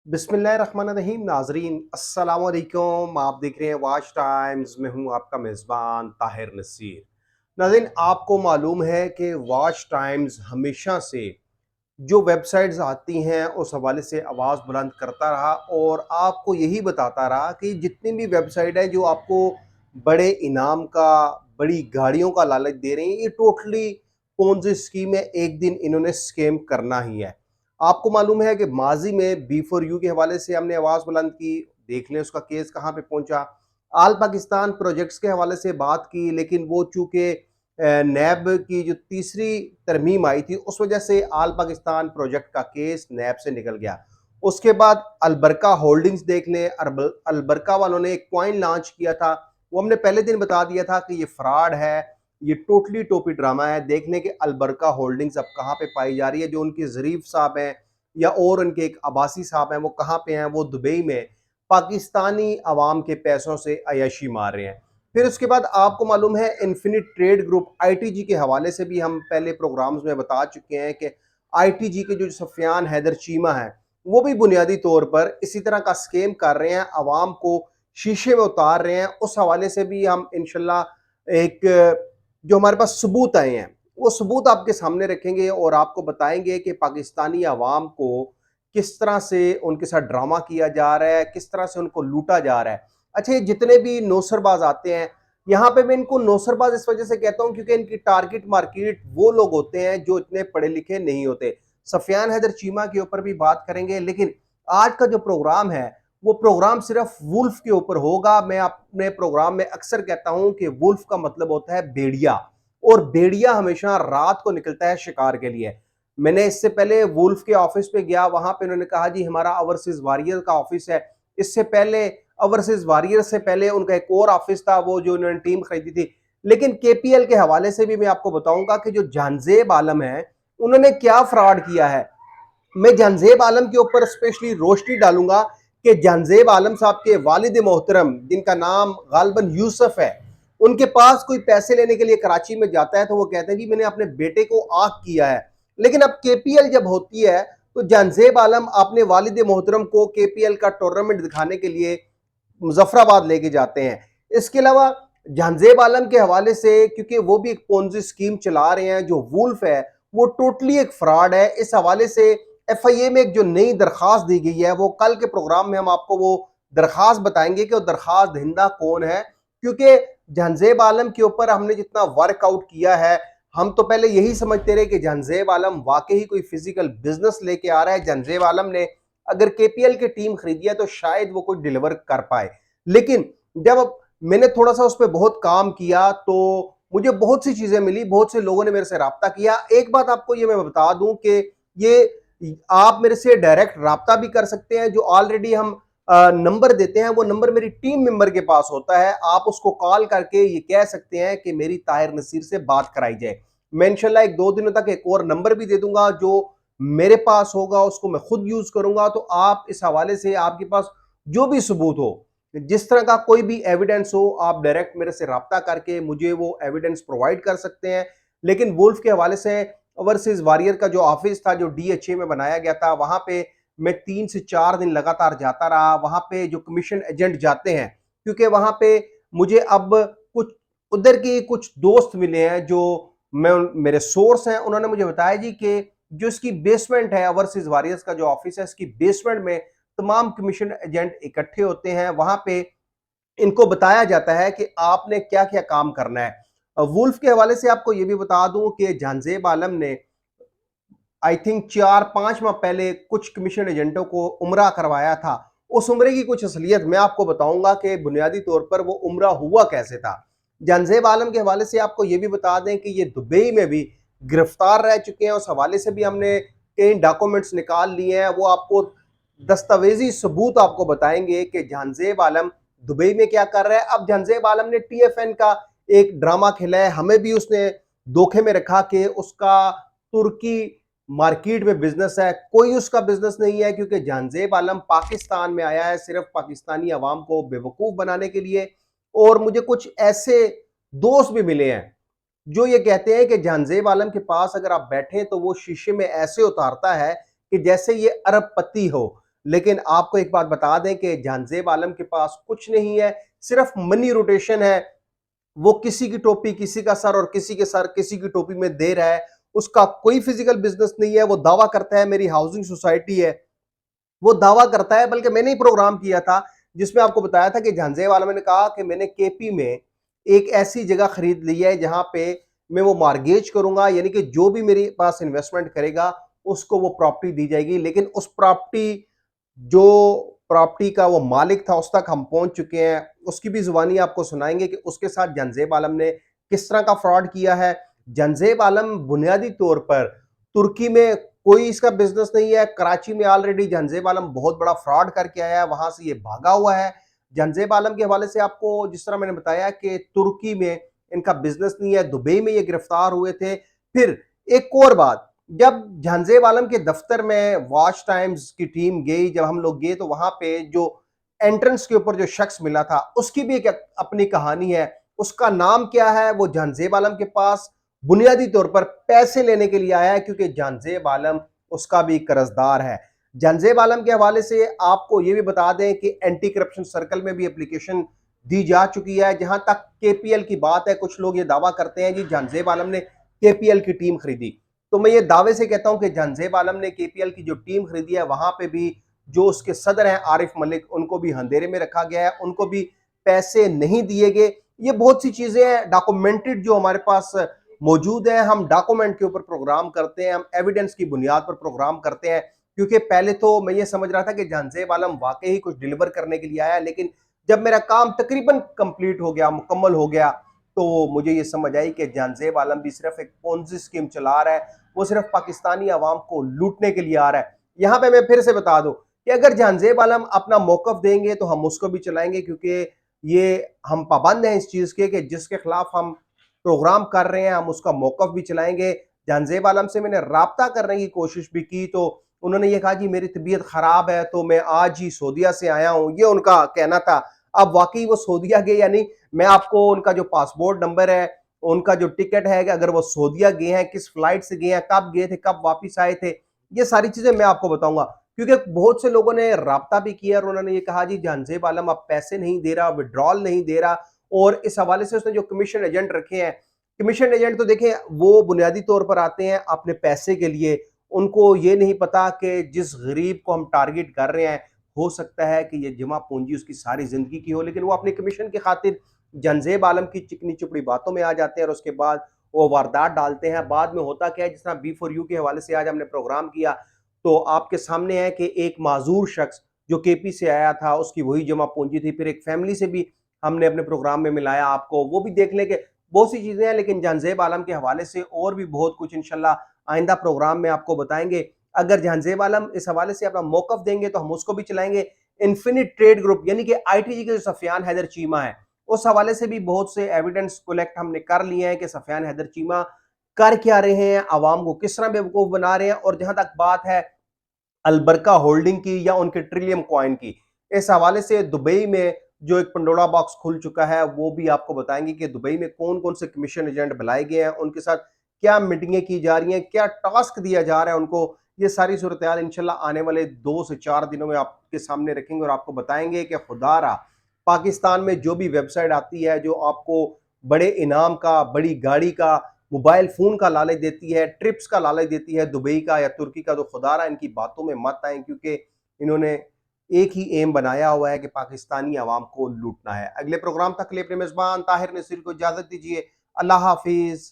बिस्मिल्लाहिर्रहमानिर्रहीम नाजरीन अस्सलाम वालेकुम। आप देख रहे हैं वाच टाइम्स में हूं आपका मेज़बान ताहिर नसीर। नाज़रीन, आपको मालूम है कि वाच टाइम्स हमेशा से जो वेबसाइट्स आती हैं उस हवाले से आवाज़ बुलंद करता रहा और आपको यही बताता रहा कि जितनी भी वेबसाइट है जो आपको बड़े इनाम का, बड़ी गाड़ियों का लालच दे रही हैं, ये टोटली पोंज़ी स्कीम है। एक दिन इन्होंने स्कैम करना ही है। आपको मालूम है कि माजी में बी फॉर यू के हवाले से हमने आवाज़ बुलंद की, देख लें उसका केस कहाँ पे पहुंचा। आल पाकिस्तान प्रोजेक्ट्स के हवाले से बात की, लेकिन वो चूंकि नैब की जो तीसरी तरमीम आई थी उस वजह से आल पाकिस्तान प्रोजेक्ट का केस नैब से निकल गया। उसके बाद अलबरका होल्डिंग्स देख लें, अलबरका वालों ने एक कॉइन लॉन्च किया था, वो हमने पहले दिन बता दिया था कि ये फ्रॉड है, ये टोटली टोपी ड्रामा है। देखने के अलबरका होल्डिंग्स अब कहाँ पे पाई जा रही है, जो उनके ज़रीफ साहब हैं या और उनके एक अब्बासी साहब हैं, वो कहाँ पे हैं? वो दुबई में पाकिस्तानी अवाम के पैसों से अय्याशी मार रहे हैं। फिर उसके बाद आपको मालूम है इन्फिनिट ट्रेड ग्रुप आईटीजी के हवाले से भी हम पहले प्रोग्राम्स में बता चुके हैं कि आईटीजी के जो सफियान हैदर चीमा है वो भी बुनियादी तौर पर इसी तरह का स्केम कर रहे हैं, अवाम को शीशे में उतार रहे हैं। उस हवाले से भी हम इंशाल्लाह एक जो हमारे पास सबूत आए हैं वो सबूत आपके सामने रखेंगे और आपको बताएंगे कि पाकिस्तानी अवाम को किस तरह से उनके साथ ड्रामा किया जा रहा है, किस तरह से उनको लूटा जा रहा है। अच्छा, ये जितने भी नौसरबाज आते हैं, यहाँ पे मैं इनको नौसरबाज इस वजह से कहता हूँ क्योंकि इनकी टारगेट मार्केट वो लोग होते हैं जो इतने पढ़े लिखे नहीं होते। सफियान हैदर चीमा के ऊपर भी बात करेंगे, लेकिन आज का जो प्रोग्राम है वो प्रोग्राम सिर्फ वुल्फ के ऊपर होगा। मैं अपने प्रोग्राम में अक्सर कहता हूं कि वुल्फ का मतलब होता है भेड़िया, और भेड़िया हमेशा रात को निकलता है शिकार के लिए। मैंने इससे पहले वुल्फ के ऑफिस पे गया, वहां पे उन्होंने कहा जी हमारा ओवरसीज वॉरियर का ऑफिस है। इससे पहले ओवरसीज वॉरियर से पहले उनका एक और ऑफिस था, वो जो उन्होंने टीम खरीदी थी। लेकिन केपीएल के हवाले से भी मैं आपको बताऊंगा कि जो जानजेब आलम है उन्होंने क्या फ्रॉड किया है। मैं जानजेब आलम के ऊपर स्पेशली रोशनी डालूंगा कि जानजेब आलम साहब के वालिद मोहतरम, जिनका नाम गालबन यूसुफ है, उनके पास कोई पैसे लेने के लिए कराची में जाता है तो वो कहते हैं जी मैंने अपने बेटे को आग किया है। लेकिन अब केपीएल जब होती है तो जानजेब आलम अपने वालिद मोहतरम को केपीएल का टूर्नामेंट दिखाने के लिए मुजफ्फराबाद लेके जाते हैं। इसके अलावा जानजेब आलम के हवाले से, क्योंकि वो भी एक पोंजी स्कीम चला रहे हैं, जो वुल्फ है वो टोटली एक फ्रॉड है। इस हवाले से एफआईए में एक जो नई दरखास्त दी गई है, वो कल के प्रोग्राम में हम आपको वो दरखास्त बताएंगे कि वो दरखास्त दहिंदा कौन है। क्योंकि जानजेब आलम के ऊपर हमने जितना वर्कआउट किया है, हम तो पहले यही समझते रहे कि जानजेब आलम वाकई कोई फिजिकल बिजनेस लेके आ रहा है। जानजेब आलम ने अगर केपीएल की टीम खरीदी है तो शायद वो कोई डिलीवर कर पाए। लेकिन जब मैंने थोड़ा सा उस पर बहुत काम किया तो मुझे बहुत सी चीजें मिली, बहुत से लोगों ने मेरे से राब्ता किया। एक बात आपको ये मैं बता दूं कि ये आप मेरे से डायरेक्ट राब्ता भी कर सकते हैं। जो ऑलरेडी हम नंबर देते हैं वो नंबर मेरी टीम मेंबर के पास होता है। आप उसको कॉल करके ये कह सकते हैं कि मेरी ताहिर नसीर से बात कराई जाए। मैं इंशाल्लाह एक दो दिनों तक एक और नंबर भी दे दूंगा जो मेरे पास होगा, उसको मैं खुद यूज करूंगा। तो आप इस हवाले से आपके पास जो भी सबूत हो, जिस तरह का कोई भी एविडेंस हो, आप डायरेक्ट मेरे से राब्ता करके मुझे वो एविडेंस प्रोवाइड कर सकते हैं। लेकिन वुल्फ के हवाले से ओवरसीज वॉरियर का जो ऑफिस था, जो डीएचए में बनाया गया था, वहां पे मैं 3 से 4 दिन लगातार जाता रहा। वहां पे जो कमीशन एजेंट जाते हैं, क्योंकि वहां पे मुझे अब कुछ उधर के कुछ दोस्त मिले हैं जो मैं मेरे सोर्स हैं, उन्होंने मुझे बताया जी कि जो इसकी बेसमेंट है, ओवरसीज वॉरियर्स का जो ऑफिस है, इसकी बेसमेंट में तमाम कमीशन एजेंट इकट्ठे होते हैं। वहां पे इनको बताया जाता है कि आपने क्या क्या काम करना है। वुल्फ के हवाले से आपको यह भी बता दूं कि जानजेब आलम ने आई थिंक 4-5 माह पहले कुछ कमीशन एजेंटों को उम्रा करवाया था। उस उम्रे की कुछ असलियत मैं आपको बताऊंगा कि बुनियादी तौर पर वो उम्रा हुआ कैसे था। जानजेब आलम के हवाले से आपको ये भी बता दें कि ये दुबई में भी गिरफ्तार रह चुके हैं। उस हवाले से भी हमने कई डॉक्यूमेंट्स निकाल लिए हैं, वो आपको दस्तावेजी सबूत आपको बताएंगे कि जानजेब आलम दुबई में क्या कर रहा है। अब जानजेब आलम ने टीएफएन का एक ड्रामा खेला है, हमें भी उसने धोखे में रखा कि उसका तुर्की मार्केट में बिजनेस है। कोई उसका बिजनेस नहीं है, क्योंकि जानजेब आलम पाकिस्तान में आया है सिर्फ पाकिस्तानी अवाम को बेवकूफ बनाने के लिए। और मुझे कुछ ऐसे दोस्त भी मिले हैं जो ये कहते हैं कि जानजेब आलम के पास अगर आप बैठे तो वो शीशे में ऐसे उतारता है कि जैसे ये अरबपति हो। लेकिन आपको एक बात बता दें कि जानजेब आलम के पास कुछ नहीं है, सिर्फ मनी रोटेशन है। वो किसी की टोपी किसी का सर और किसी के सर किसी की टोपी में दे रहा है। उसका कोई फिजिकल बिजनेस नहीं है। वो दावा करता है मेरी हाउसिंग सोसाइटी है, वो दावा करता है। बल्कि मैंने ही प्रोग्राम किया था जिसमें आपको बताया था कि झांझे वाला मैंने कहा कि मैंने केपी में एक ऐसी जगह खरीद ली है जहां पे मैं वो मार्गेज करूंगा, यानी कि जो भी मेरे पास इन्वेस्टमेंट करेगा उसको वो प्रॉपर्टी दी जाएगी। लेकिन उस प्रॉपर्टी जो प्रॉपर्टी का वो मालिक था उस तक हम पहुंच चुके हैं। उसकी भी जुबानी आपको सुनाएंगे कि उसके साथ जंजेब आलम ने किस तरह का फ्रॉड किया है। जंजेब आलम बुनियादी तौर पर तुर्की में कोई इसका बिजनेस नहीं है। कराची में ऑलरेडी जंजेब आलम बहुत बड़ा फ्रॉड करके आया है, वहां से ये भागा हुआ है। जंजेब आलम के हवाले से आपको जिस तरह मैंने बताया कि तुर्की में इनका बिजनेस नहीं है, दुबई में ये गिरफ्तार हुए थे। फिर एक और बात, जब झांजेब आलम के दफ्तर में वॉच टाइम्स की टीम गई, जब हम लोग गए तो वहां पे जो एंट्रेंस के ऊपर जो शख्स मिला था उसकी भी एक अपनी कहानी है। उसका नाम क्या है? वो झांजेब आलम के पास बुनियादी तौर पर पैसे लेने के लिए आया है, क्योंकि झांजेब आलम उसका भी कर्जदार है। झांजेब आलम के हवाले से आपको यह भी बता दें कि एंटी करप्शन सर्कल में भी एप्लीकेशन दी जा चुकी है। जहां तक केपीएल की बात है, कुछ लोग ये दावा करते हैं जी झांजेब आलम ने केपीएल की टीम खरीदी। तो मैं ये दावे से कहता हूं कि झांजेब आलम ने केपीएल की जो टीम खरीदी है वहां पे भी जो उसके सदर हैं आरिफ मलिक, उनको भी अंधेरे में रखा गया है, उनको भी पैसे नहीं दिए गए। ये बहुत सी चीजें हैं डॉक्यूमेंटेड जो हमारे पास मौजूद है। हम डॉक्यूमेंट के ऊपर प्रोग्राम करते हैं, हम एविडेंस की बुनियाद पर प्रोग्राम करते हैं। क्योंकि पहले तो मैं ये समझ रहा था कि झांजेब आलम वाकई ही कुछ डिलीवर करने के लिए आया, लेकिन जब मेरा काम तकरीबन कंप्लीट हो गया, मुकम्मल हो गया, तो मुझे ये समझ आई कि जानजेब आलम भी सिर्फ एक पोंजी स्कीम चला रहा है। वो सिर्फ पाकिस्तानी आवाम को लूटने के लिए आ रहा है। यहां पे मैं फिर से बता दूं कि अगर जानजेब आलम अपना मौकफ देंगे तो हम उसको भी चलाएंगे, क्योंकि ये हम पाबंद हैं इस चीज के कि जिसके खिलाफ हम प्रोग्राम कर रहे हैं हम उसका मौकफ भी चलाएंगे। जानजेब आलम से मैंने राब्ता करने की कोशिश भी की तो उन्होंने ये कहा जी मेरी तबीयत खराब है तो मैं आज ही सऊदीया से आया हूं, ये उनका कहना था। अब वाकई वो सऊदीया गए या नहीं, मैं आपको उनका जो पासपोर्ट नंबर है, उनका जो टिकट है कि अगर वो सऊदीया गए हैं, किस फ्लाइट से गए हैं, कब गए थे, कब वापस आए थे, ये सारी चीजें मैं आपको बताऊंगा। क्योंकि बहुत से लोगों ने राब्ता भी किया और उन्होंने ये कहा जी जानजेब आलम अब पैसे नहीं दे रहा, विड्रॉल नहीं दे रहा। और इस हवाले से उसने जो कमीशन एजेंट रखे हैं, कमीशन एजेंट तो देखें वो बुनियादी तौर पर आते हैं अपने पैसे के लिए। उनको ये नहीं पता कि जिस गरीब को हम टारगेट कर रहे हैं हो सकता है कि ये जमा पूंजी उसकी सारी जिंदगी की हो, लेकिन वो अपने कमीशन की खातिर जंजेब आलम की चिकनी चुपड़ी बातों में आ जाते हैं और उसके बाद वो वारदात डालते हैं। बाद में होता क्या है, जिस तरह बी4यू के हवाले से आज हमने प्रोग्राम किया तो आपके सामने है कि एक माजूर शख्स जो केपी से आया था उसकी वही जमा पूंजी थी। फिर एक फैमिली से भी हमने अपने प्रोग्राम में मिलाया आपको, वो भी देख लें कि बहुत सी चीजें हैं। लेकिन जंजेब आलम के हवाले से और भी बहुत कुछ इंशाल्लाह आइंदा प्रोग्राम में आपको बताएंगे। अगर जंजेब आलम इस हवाले से अपना मौकफ देंगे तो हम उसको भी चलाएंगे। इन्फिनिट ट्रेड ग्रुप यानी कि आईटीजी के जो सफियान हैदर चीमा है, उस हवाले से भी बहुत से एविडेंस कलेक्ट हमने कर लिए हैं कि सफियान हैदर चीमा कर क्या रहे हैं, आवाम को किस तरह बेवकूफ बना रहे हैं। और जहां तक बात है अलबरका होल्डिंग की या उनके ट्रिलियम कॉइन की, इस हवाले से दुबई में जो एक पंडोरा बॉक्स खुल चुका है वो भी आपको बताएंगे कि दुबई में कौन कौन से कमीशन एजेंट बुलाए गए हैं, उनके साथ क्या मीटिंगें की जा रही हैं, क्या टास्क दिया जा रहा है उनको। ये सारी सूरत हाल इंशाल्लाह आने वाले 2 से 4 दिनों में आपके सामने रखेंगे और आपको बताएंगे कि खुदारा पाकिस्तान में जो भी वेबसाइट आती है जो आपको बड़े इनाम का, बड़ी गाड़ी का, मोबाइल फोन का लालच देती है, ट्रिप्स का लालच देती है दुबई का या तुर्की का, तो खुदारा इनकी बातों में मत आए, क्योंकि इन्होंने एक ही एम बनाया हुआ है कि पाकिस्तानी आवाम को लूटना है। अगले प्रोग्राम तक के लिए अपने मेजबान ताहिर नसीर को इजाजत दीजिए। अल्लाह हाफिज।